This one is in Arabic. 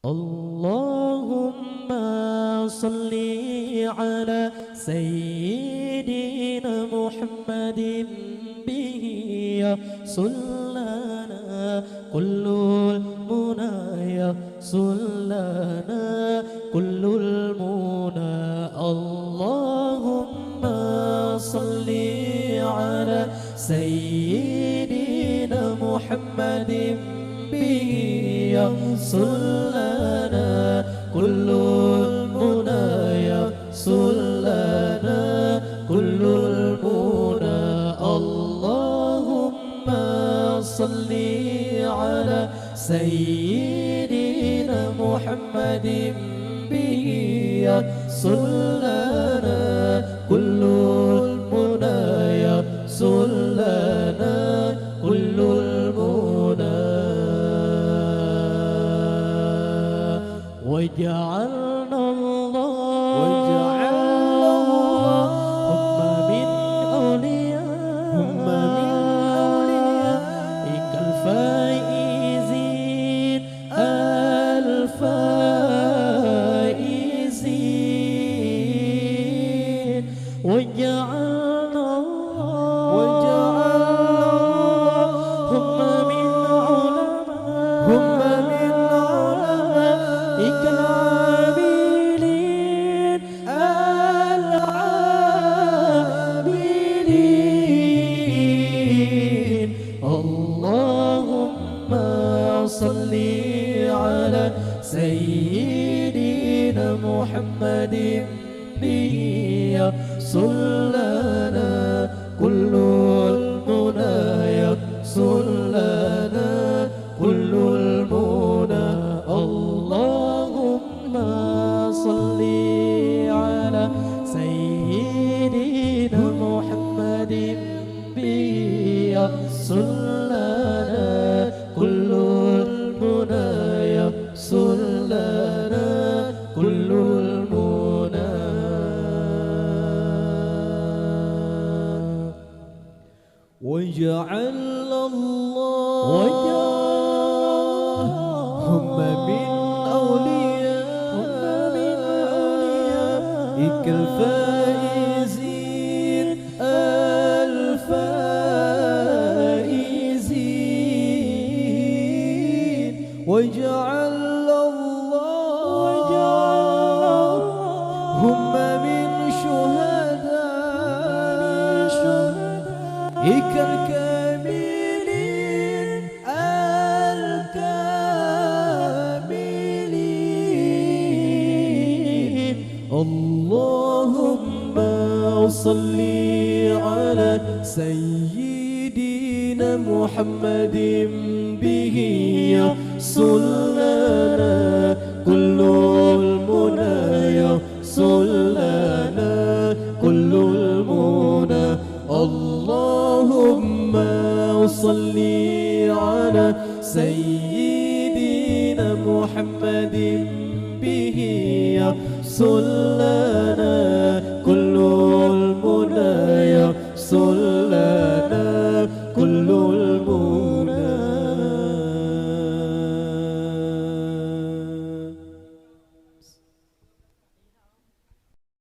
اللهم صل على سيدنا محمد به يحصل لنا كل المنى يحصل لنا كل المنى اللهم صل على سيدنا محمد به يحصل لنا كل المنى يحصل لنا كل المنى اللهم صل على سيدنا محمد به يحصل لنا كل المنى يحصل لنا كل المنى وجعلنا الله هم من أوليائك الفائزين الفائزين وجعلنا الله هم من علمائك العاملين العاملين اللهم صل على سيدنا محمد به يحصل لنا كل المنى يحصل لنا كل المنى اللهم صل على سيدنا محمد به يحصل لنا كل المنى يحصل لنا كل المنى وجعل الله هم من أوليائك الفائزين الفائزين وجعل الله هم من شهدائك الكاملين الكاملين اللهم صل على سيدنا محمد به يحصل لنا كل المنى يحصل لنا كل المنى اللهم صل على سيدنا محمد به يحصل لنا